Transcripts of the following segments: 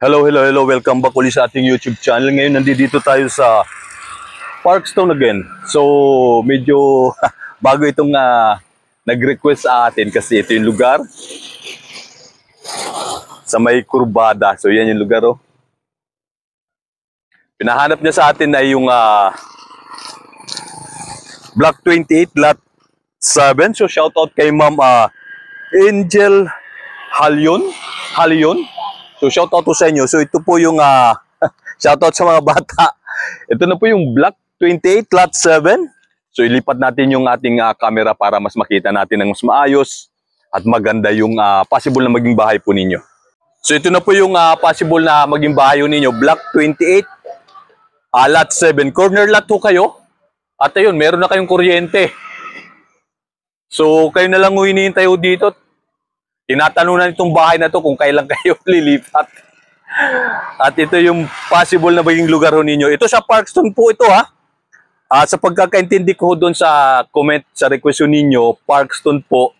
Hello, hello, hello. Welcome back ulit sa ating YouTube channel. Ngayon, nandito tayo sa Parkstone again. So, medyo bago itong nag-request sa atin kasi ito yung lugar sa may kurbada. So, yan yung lugar, oh. Pinahanap niya sa atin ay yung Block 28, Lot 7. So, shoutout kay Ma'am Angel Halion. So, shoutout po sa inyo. So, ito po yung shoutout sa mga bata. Ito na po yung Block 28, Lot 7. So, ilipat natin yung ating camera para mas makita natin ng mas maayos at maganda yung possible na maging bahay po ninyo. So, ito na po yung possible na maging bahay ninyo. Block 28, Lot 7. Corner lot po kayo. At ayun, meron na kayong kuryente. So, kayo na lang hinihintay dito. Tinatanunan itong bahay na to kung kailan kayo lilipat. At ito yung possible na maging lugar ninyo. Ito sa Parkstone po ito sa pagkakaintindi ko doon sa comment, sa request ninyo, Parkstone po.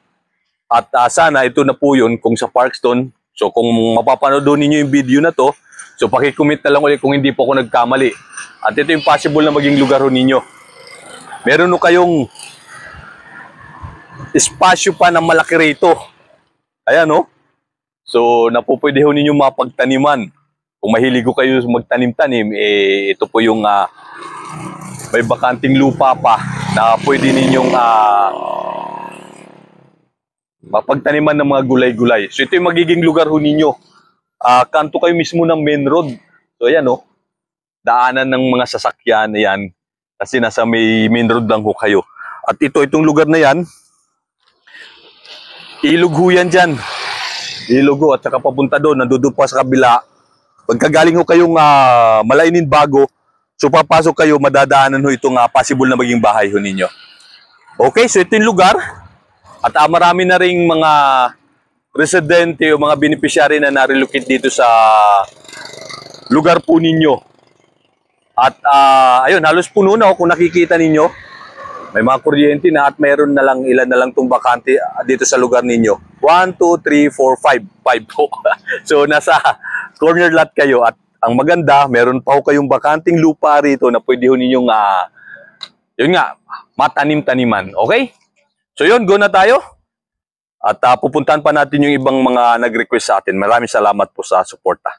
At sana ito na po yun kung sa Parkstone. So kung mapapanood ninyo yung video na to, so pakicomment na lang ulit kung hindi po ako nagkamali. At ito yung possible na maging lugar ninyo. Meron no kayong espasyo pa na malaki rito. Ayan, no? So, napupwede ho ninyo mapagtaniman. Kung mahilig kayo magtanim-tanim, ito po yung may bakanting lupa pa na pwede ninyong mapagtaniman ng mga gulay-gulay. So, ito yung magiging lugar ho ninyo. Kanto kayo mismo ng main road. So, ayan, no? Daanan ng mga sasakyan, ayan. Kasi nasa may main road lang ho kayo. At itong lugar na yan, ilog ho yan dyan. Ilog ho, at saka papunta doon, nandun pa sa kabila. Pagkagaling ho kayong Malainin Bago, so papasok kayo, madadaanan ho itong possible na maging bahay ho ninyo. Okay, so ito yung lugar. At marami na ring mga residente o mga beneficiary na na-relocate dito sa lugar po ninyo. At ayun, halos puno na kung nakikita ninyo. May mga kuryente na at mayroon na lang ilan na lang itong bakante dito sa lugar ninyo. 1, 2, 3, 4, 5. 5 po. So nasa corner lot kayo at ang maganda, meron pa ho kayong bakanting lupa rito na pwede ho ninyong yun nga, matanim-taniman. Okay? So yun, go na tayo. At pupuntahan pa natin yung ibang mga nag-request sa atin. Maraming salamat po sa suporta.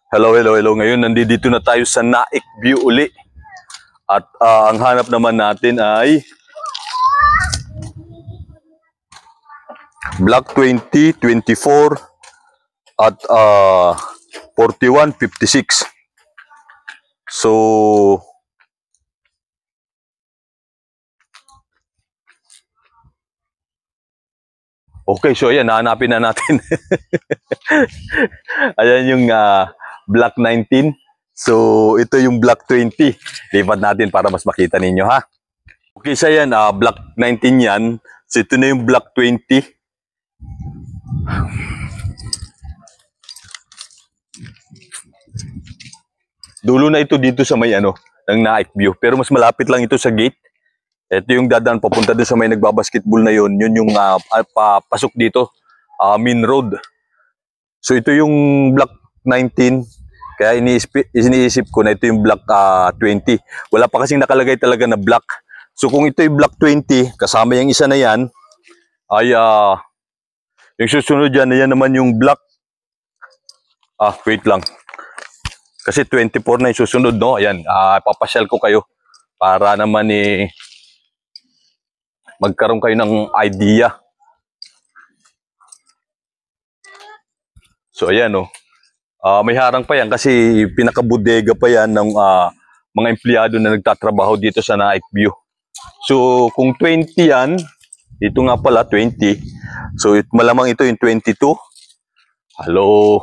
Hello, hello, hello. Ngayon, nandito na tayo sa Naik View uli. At ang hanap naman natin ay Block 20, 24 at 41, 56. So okay, so ayan, hahanapin na natin. Ayan yung Block 19. So, ito yung Block 20. Lipat natin para mas makita ninyo, ha? Okay, so yan, Block 19 yan. So, ito na yung Block 20. Dulo na ito dito sa may ng Naik View. Pero mas malapit lang ito sa gate. Ito yung dadaan papunta dun sa may nagbabasketball na yun. Yun yung pasok dito. Main road. So, ito yung Block 19. Kaya iniisip ko na ito yung Block 20. Wala pa kasing nakalagay talaga na block. So kung ito yung Block 20, kasama yung isa na yan, ay yung susunod yan, yan naman yung Block. Wait lang. Kasi 24 na yung susunod, no? Ayan, papasyal ko kayo para naman magkaroon kayo ng idea. So ayan, no? May harang pa yan kasi pinakabodega pa yan ng mga empleyado na nagtatrabaho dito sa Naik View. So kung 20 yan, ito nga pala 20. So malamang ito yung 22. Hello.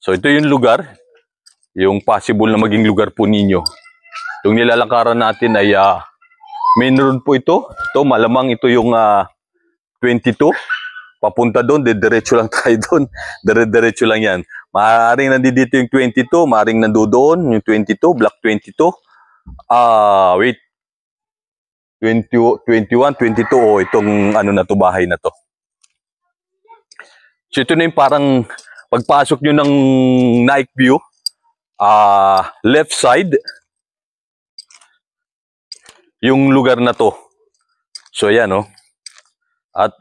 So ito yung lugar, yung possible na maging lugar po ninyo. Yung nilalakaran natin ay main road po ito. Ito malamang ito yung 22. Papunta doon, diretso lang tayo doon. Diretso lang yan. Maaaring nandito yung 22, maaaring nandoon yung 22, Block 22. Wait. 20, 21, 22, itong na to, bahay na to. So ito na yung parang pagpasok nyo ng night view, left side, yung lugar na to. So, ayan, oh. At,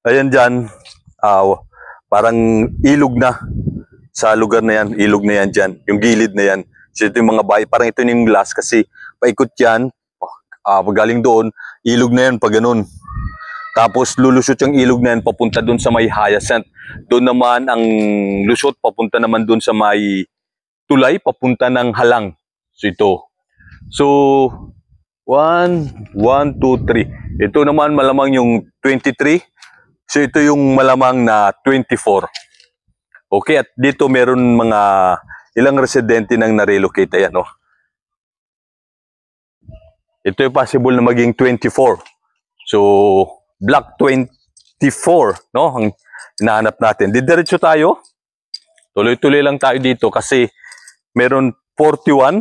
ayan dyan, parang ilog na sa lugar na yan. Ilog na yan dyan. Yung gilid na yan. So, ito yung mga bahay. Parang ito yung glass kasi paikot yan. Galing doon, ilog na yan pag ganun. Tapos lulusot yung ilog na yan papunta doon sa may Hyacinth. Doon naman ang lusot papunta naman doon sa may tulay papunta ng Halang. So ito. So 1, 2, 3. Ito naman malamang yung 23. So ito yung malamang na 24. Okay, at dito meron mga ilang residente nang na-relocate. Ayan, no? Ito yung possible na maging 24. So block 24, no? Ang hinahanap natin. Didiretso tayo. Tuloy-tuloy lang tayo dito kasi meron 41.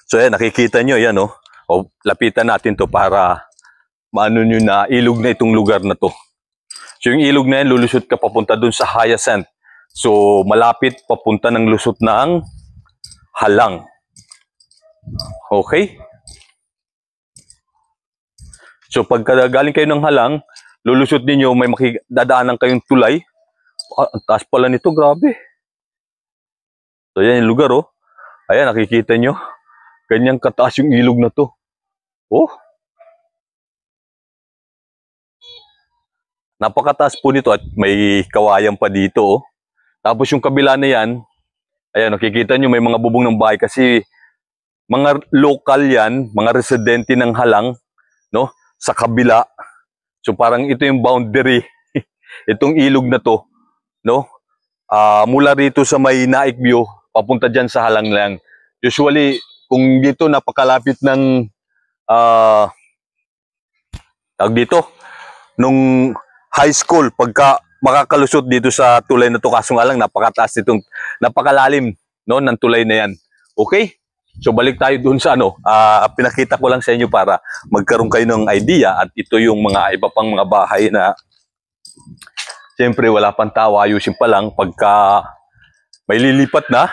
So yan, nakikita nyo, yan, no? O, lapitan natin to para maano nyo na ilog na itong lugar na to. So yung ilog na yan, lulusot ka papunta dun sa Hyacinth. So malapit papunta ng lusot ng Halang. Okay? So pagka galing kayo ng Halang, lulusot ninyo, may dadaanan kayong tulay. Ang taas pala nito, grabe. So yan yung lugar, oh. Ayan, nakikita nyo. Ganyang kataas yung ilog na to. Oh. Napakataas po nito at may kawayan pa dito, oh. Tapos yung kabila na yan, ayan, nakikita nyo may mga bubong ng bahay kasi mga local yan, mga residente ng Halang, no? Sa kabila. So parang ito yung boundary. Itong ilog na to, no? Mula rito sa may Naik View, papunta dyan sa Halang lang. Usually, kung dito napakalapit ng tawag dito, nung high school, pagka makakalusot dito sa tulay na to, kaso nga lang napakataas itong, napakalalim, no, ng tulay na yan. Okay? So balik tayo dun sa ano, pinakita ko lang sa inyo para magkaroon kayo ng idea at ito yung mga iba pang mga bahay na siyempre wala pang tao, ayusin pa lang pagka may lilipat na,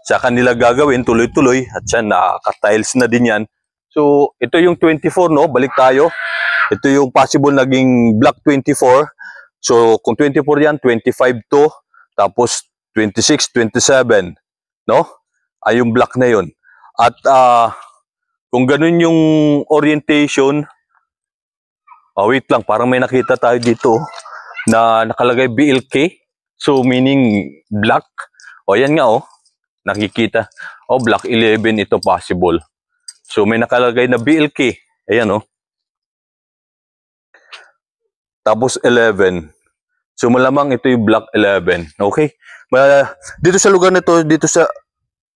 sa kanila gagawin tuloy-tuloy at yan, nakaka-tiles na din yan. So ito yung 24, no, balik tayo. Ito yung possible naging block 24. So kung 24 yan, 25 to, tapos 26, 27, no? Ay yung block na yun. At kung ganun yung orientation, wait lang, parang may nakita tayo dito na nakalagay BLK. So meaning block. O yan nga, oh, nakikita. O block 11 ito possible. So may nakalagay na BLK. Ayan, oh. Tapos 11. So malamang ito yung block 11. Okay? Dito sa lugar na to, dito sa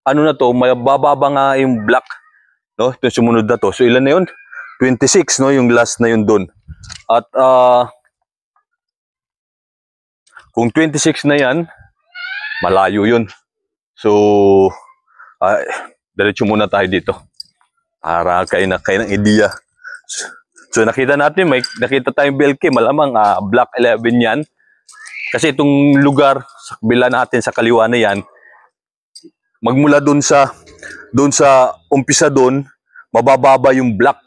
ano na to, may bababa nga yung block, no? Ito yung sumunod na to. So ilan na yun? 26, no? Yung last na yun doon. At kung 26 na yan, malayo yun. So diretso muna tayo dito para kayo ng idea. So nakita natin, may nakita tayong BLK, malamang block 11 yan. Kasi itong lugar sa kabila natin, sa kaliwa na yan, magmula doon sa umpisa doon, mabababa yung block.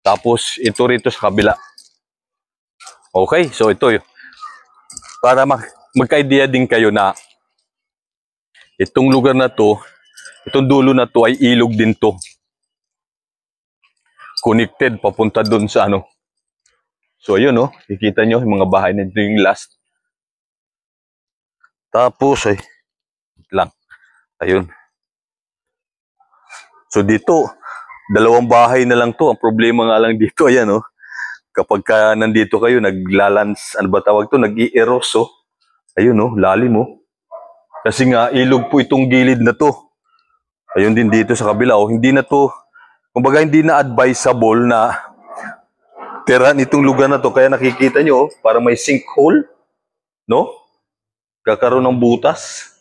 Tapos ito rito sa kabila. Okay, so ito para magka-idea din kayo na itong lugar na to, itong dulo na to ay ilog din to. Connected papunta doon sa ano. So ayun, no, kikita nyo yung mga bahay na ito yung last. Tapos ay lang. Ayun. So dito, dalawang bahay na lang to. Ang problema nga lang dito, ayan, oh. Kapag nandito kayo, naglalans, ano ba tawag to? Nag-i-eros, oh. Ayun, oh, lalim, oh. Kasi nga, ilog po itong gilid na to. Ayun din dito sa kabila, oh. Hindi na to, kumbaga hindi na advisable na tirahan itong lugar na to. Kaya nakikita nyo, oh, para may sinkhole, no? Kakaroon ng butas.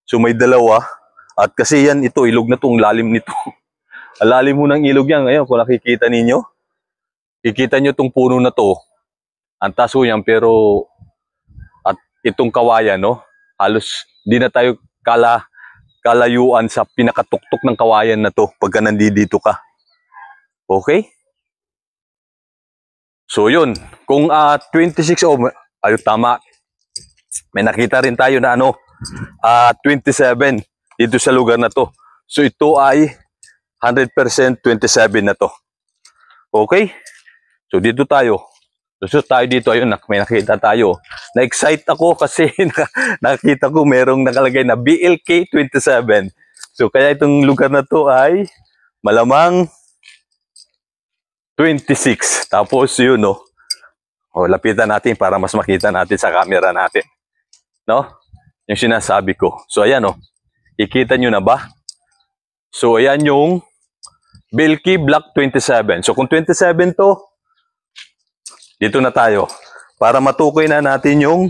So may dalawa. At kasi yan, ito, ilog na to, ang lalim nito. Ang lalim mo ng ilog yan. Ngayon, kung nakikita ninyo, Kikita nyo itong puno na to. Ang taso yan, pero at itong kawayan, no? Halos di na tayo kalayuan sa pinakatuktok ng kawayan na to pagka nandito ka. Okay? So yun, kung 26 ayun tama. May nakita rin tayo na 27 dito sa lugar na to. So ito ay 100% 27 na to. Okay? So dito tayo. So tayo dito, ayun, may nakita tayo. Na-excite ako kasi nakita ko merong nakalagay na BLK 27. So kaya itong lugar na to ay malamang 26. Tapos yun, no? Lapitan natin para mas makita natin sa camera natin. No? Yung sinasabi ko. So ayan, no? Ikita nyo na ba? So ayan yung BLK Block 27. So kung 27 to, dito na tayo. Para matukoy na natin yung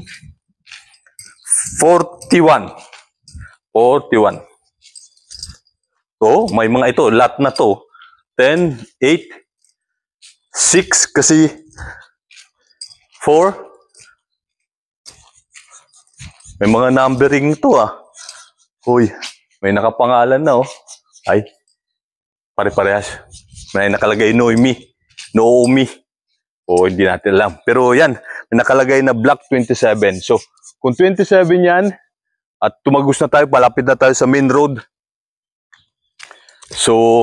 41. 41. So, may mga ito, lot na to. 10, 8, 6 kasi 4. May mga numbering to Uy, may nakapangalan na Ay, pare-parehas. May nakalagay Noemi. Hindi natin alam. Pero yan, may nakalagay na Block 27. So, kung 27 yan, at tumagos na tayo, palapit na tayo sa main road. So,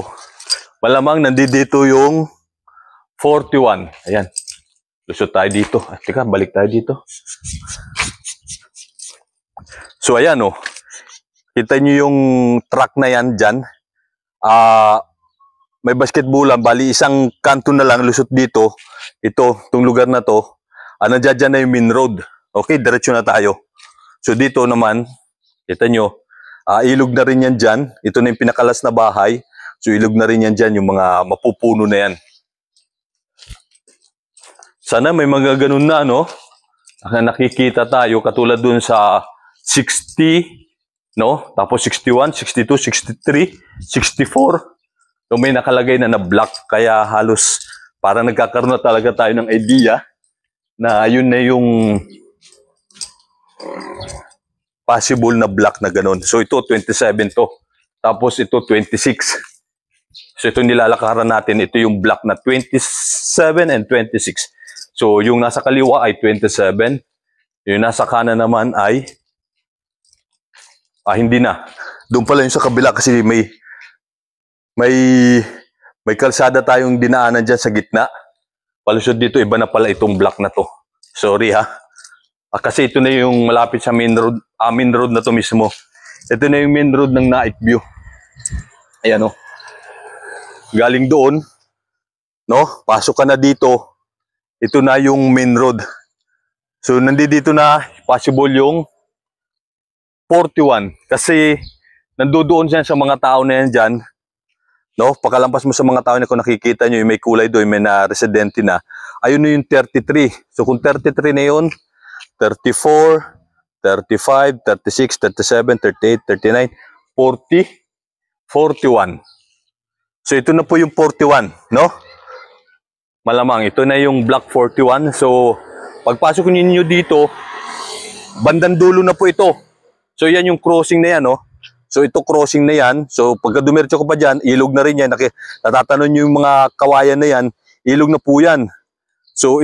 malamang nandito yung 41. Ayan. Lusot tayo dito. Teka, balik tayo dito. So, ayan Kita nyo yung truck na yan dyan. May basketballan. Bali, isang kanto na lang lusot dito. Itong lugar na to. Nandiyan na yung main road. Okay, diretso na tayo. So, dito naman, kita nyo, ilog na rin yan dyan. Ito na yung pinakalas na bahay. So, ilog na rin yan dyan, yung mga mapupuno na yan. Sana may mga ganun na, nakikita tayo, katulad dun sa 60, tapos 61, 62, 63, 64. So, may nakalagay na block. Kaya halos parang nagkakaroon na talaga tayo ng idea na yun na yung possible na block na ganun. So, ito 27 to. Tapos ito 26. So, ito nilalakaran natin. Ito yung block na 27 and 26. So, yung nasa kaliwa ay 27. Yung nasa kanan naman ay hindi na. Doon pala yung sa kabila kasi may kalsada tayong dinaanan dyan sa gitna. Palusod dito, iba na pala itong block na to. Sorry kasi ito na yung malapit sa main road. Main road na to mismo. Ito na yung main road ng Night View. Ayan galing doon. Pasok ka na dito. Ito na yung main road. So, nandito na possible yung 41. Kasi nandoon siya sa mga tao na yan dyan. Pagkalampas mo sa mga tao na kung nakikita nyo, yung may kulay doon, may na residente na. Ayun na yung 33. So kung 33 na yun, 34, 35, 36, 37, 38, 39, 40, 41. So ito na po yung 41, Malamang, ito na yung block 41. So pagpasok niyo dito, bandang dulo na po ito. So yan yung crossing na yan, So ito crossing na yan. So pagka dumiretso ko pa dyan, ilog na rin yan. Natatanon yung mga kawayan na yan, ilog na po yan. So